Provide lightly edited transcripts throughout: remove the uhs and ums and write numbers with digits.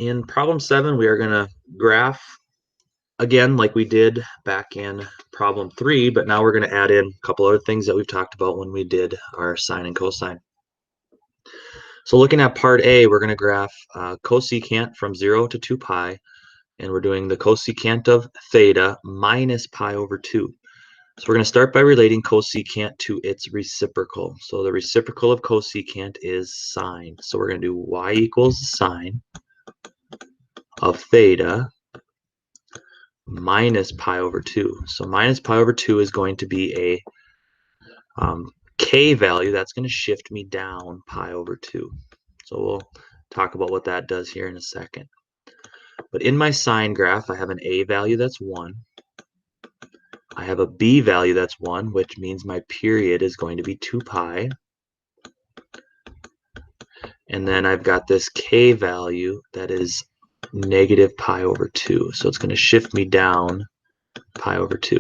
In problem 7, we are going to graph again like we did back in problem 3, but now we're going to add in a couple other things that we've talked about when we did our sine and cosine. So looking at part A, we're going to graph cosecant from 0 to 2 pi, and we're doing the cosecant of theta minus pi over 2. So we're going to start by relating cosecant to its reciprocal. So the reciprocal of cosecant is sine. So we're going to do y equals sine of theta minus pi over 2. So minus pi over 2 is going to be a k value. That's going to shift me down pi over 2. So we'll talk about what that does here in a second. But in my sine graph, I have an a value that's 1. I have a b value that's 1, which means my period is going to be 2 pi. And then I've got this k value that is negative pi over 2. So it's going to shift me down pi over 2.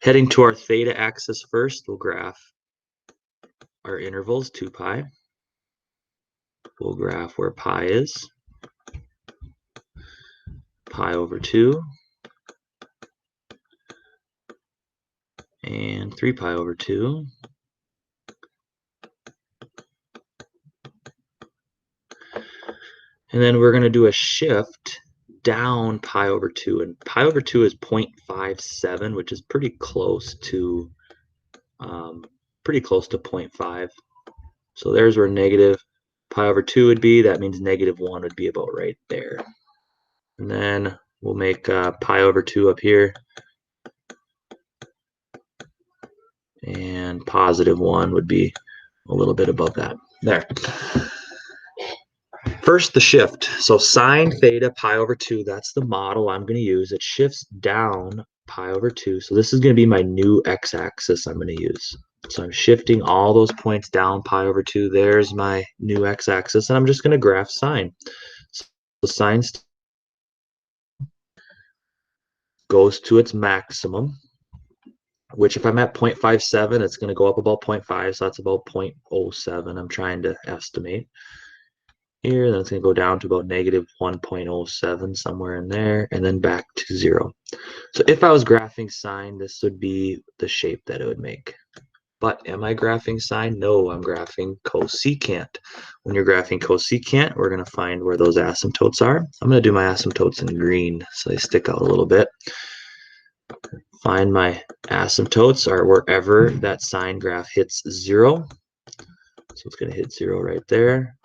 Heading to our theta axis first, we'll graph our intervals, 2 pi. We'll graph where pi is, pi over 2, and 3 pi over 2. And then we're going to do a shift down pi over 2. And pi over 2 is 0.57, which is pretty close to 0.5. So there's where negative pi over 2 would be. That means negative 1 would be about right there. And then we'll make pi over 2 up here. And positive 1 would be a little bit above that. There. First, the shift. So sine theta pi over 2, that's the model I'm going to use. It shifts down pi over 2. So this is going to be my new x-axis I'm going to use. So I'm shifting all those points down pi over 2. There's my new x-axis, and I'm just going to graph sine. So sine goes to its maximum, which if I'm at 0.57, it's going to go up about 0.5, so that's about 0.07 I'm trying to estimate. Here, then it's going to go down to about negative 1.07, somewhere in there, and then back to 0. So if I was graphing sine, this would be the shape that it would make. But am I graphing sine? No, I'm graphing cosecant. When you're graphing cosecant, we're going to find where those asymptotes are. I'm going to do my asymptotes in green so they stick out a little bit. Find my asymptotes are wherever that sine graph hits 0. So it's going to hit 0 right there,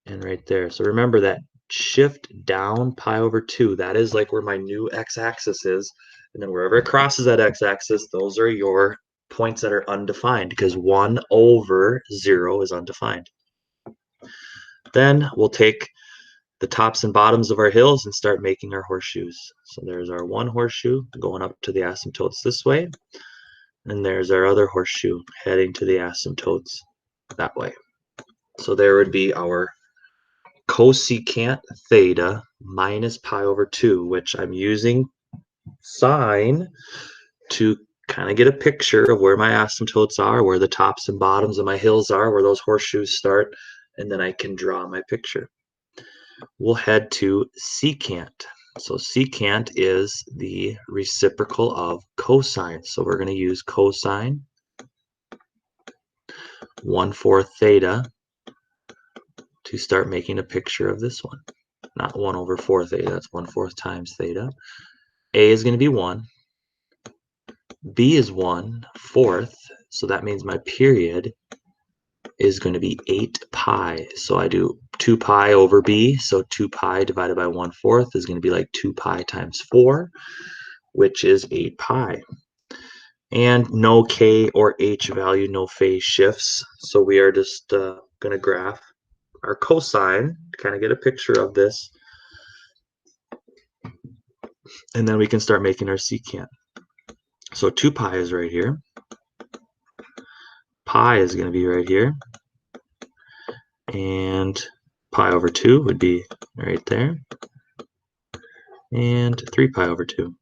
and right there. So remember that shift down pi over 2, that is like where my new x-axis is. And then wherever it crosses that x-axis, those are your points that are undefined, because 1 over 0 is undefined. Then we'll take the tops and bottoms of our hills and start making our horseshoes. So there's our one horseshoe going up to the asymptotes this way. And there's our other horseshoe heading to the asymptotes that way. So there would be our cosecant theta minus pi over 2, which I'm using sine to kind of get a picture of where my asymptotes are, where the tops and bottoms of my hills are, where those horseshoes start, and then I can draw my picture. We'll head to secant. So secant is the reciprocal of cosine. So we're going to use cosine 1/4 theta to start making a picture of this one. Not 1 over 4 theta, that's 1/4 times theta. A is going to be 1. B is 1/4, so that means my period is going to be 8 pi. So I do 2 pi over B, so 2 pi divided by 1/4 is going to be like 2 pi times 4, which is 8 pi. And no K or H value, no phase shifts. So we are just going to graph our cosine to kind of get a picture of this. And then we can start making our secant. So 2 pi is right here. Pi is going to be right here. And pi over 2 would be right there. And 3 pi over 2.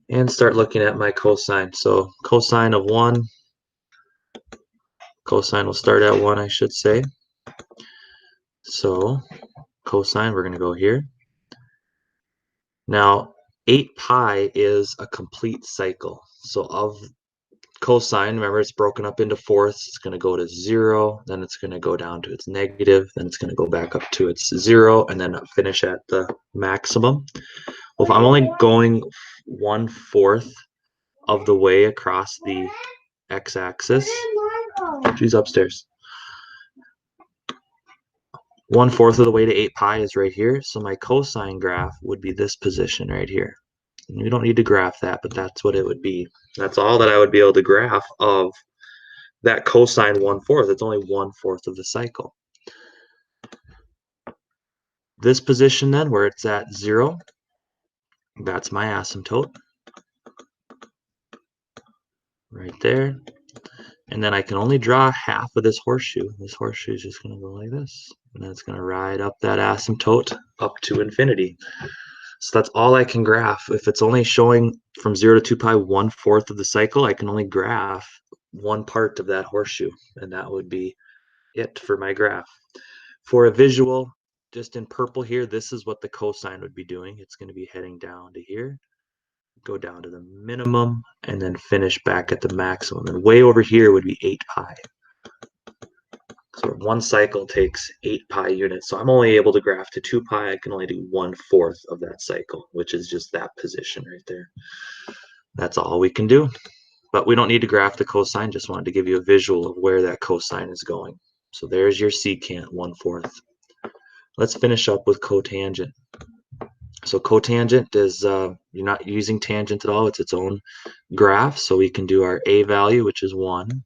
And start looking at my cosine. So cosine of 1 Cosine will start at 1, I should say. So cosine, we're going to go here. Now, 8 pi is a complete cycle. So of cosine, remember it's broken up into fourths. It's going to go to 0, then it's going to go down to its negative, then it's going to go back up to its 0, and then finish at the maximum. Well, if I'm only going 1/4 of the way across the x-axis, she's upstairs. 1/4 of the way to 8 pi is right here, so my cosine graph would be this position right here. And we don't need to graph that, but that's what it would be. That's all that I would be able to graph of that cosine 1/4. It's only 1/4 of the cycle. This position then, where it's at 0, that's my asymptote. Right there. And then I can only draw half of this horseshoe. This horseshoe is just going to go like this. And then it's going to ride up that asymptote up to infinity. So that's all I can graph. If it's only showing from 0 to 2 pi 1/4 of the cycle, I can only graph one part of that horseshoe. And that would be it for my graph. For a visual, just in purple here, this is what the cosine would be doing. It's going to be heading down to here, go down to the minimum, and then finish back at the maximum. And way over here would be 8 pi. So one cycle takes 8 pi units. So I'm only able to graph to 2 pi. I can only do 1/4 of that cycle, which is just that position right there. That's all we can do. But we don't need to graph the cosine. Just wanted to give you a visual of where that cosine is going. So there's your secant, 1/4. Let's finish up with cotangent. So cotangent is, you're not using tangent at all. It's its own graph. So we can do our A value, which is 1.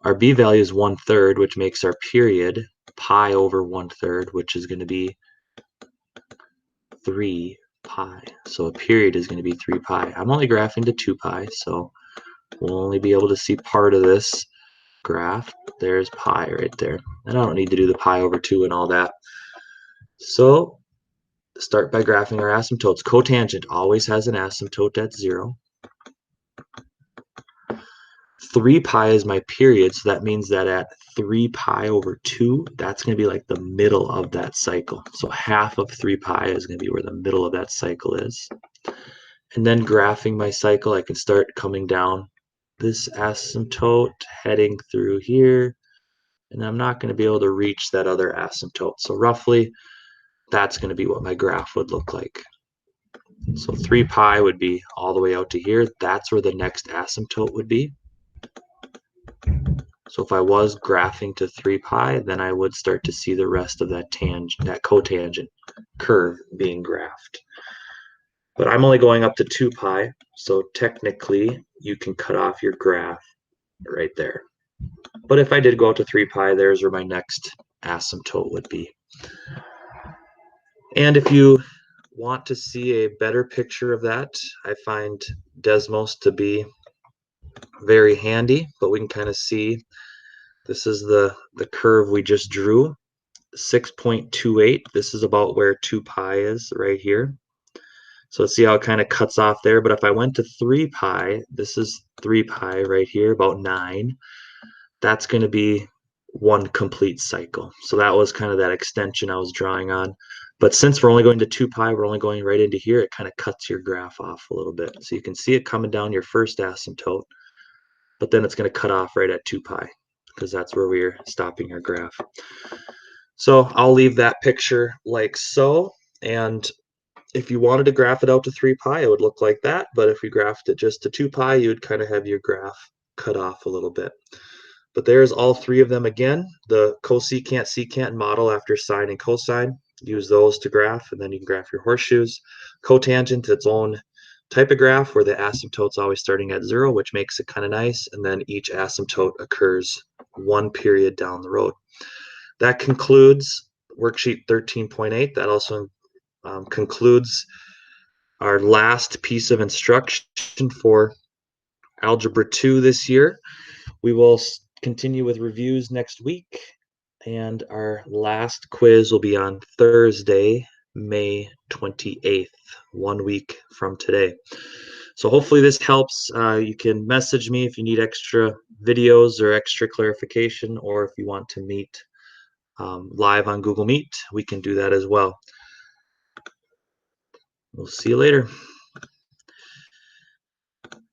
Our B value is 1/3, which makes our period pi over 1/3, which is going to be 3 pi. So a period is going to be 3 pi. I'm only graphing to 2 pi, so we'll only be able to see part of this graph. There's pi right there. And I don't need to do the pi over 2 and all that. So start by graphing our asymptotes. Cotangent always has an asymptote at 0. 3 pi is my period, so that means that at 3 pi over 2, that's going to be like the middle of that cycle. So half of 3 pi is going to be where the middle of that cycle is. And then graphing my cycle, I can start coming down this asymptote, heading through here, and I'm not going to be able to reach that other asymptote. So roughly, that's going to be what my graph would look like. So 3 pi would be all the way out to here. That's where the next asymptote would be. So if I was graphing to 3 pi, then I would start to see the rest of that cotangent curve being graphed. But I'm only going up to 2 pi, so technically you can cut off your graph right there. But if I did go out to 3 pi, there's where my next asymptote would be. And if you want to see a better picture of that, I find Desmos to be very handy, but we can kind of see this is the curve we just drew, 6.28. This is about where 2 pi is right here. So let's see how it kind of cuts off there. But if I went to 3 pi, this is 3 pi right here, about 9. That's going to be one complete cycle. So that was kind of that extension I was drawing on. But since we're only going to 2 pi, we're only going right into here, it kind of cuts your graph off a little bit. So you can see it coming down your first asymptote, but then it's going to cut off right at 2 pi because that's where we're stopping our graph. So I'll leave that picture like so. And if you wanted to graph it out to 3 pi, it would look like that. But if you graphed it just to 2 pi, you would kind of have your graph cut off a little bit. But there's all three of them again. The cosecant, secant model after sine and cosine. Use those to graph, and then you can graph your horseshoes. Cotangent, its own type of graph where the asymptote's always starting at 0, which makes it kind of nice. And then each asymptote occurs one period down the road. That concludes worksheet 13.8. That also concludes our last piece of instruction for Algebra 2 this year. We will continue with reviews next week, and our last quiz will be on Thursday, May 28th, 1 week from today. So hopefully this helps. You can message me if you need extra videos or extra clarification, or if you want to meet live on Google Meet, we can do that as well. We'll see you later.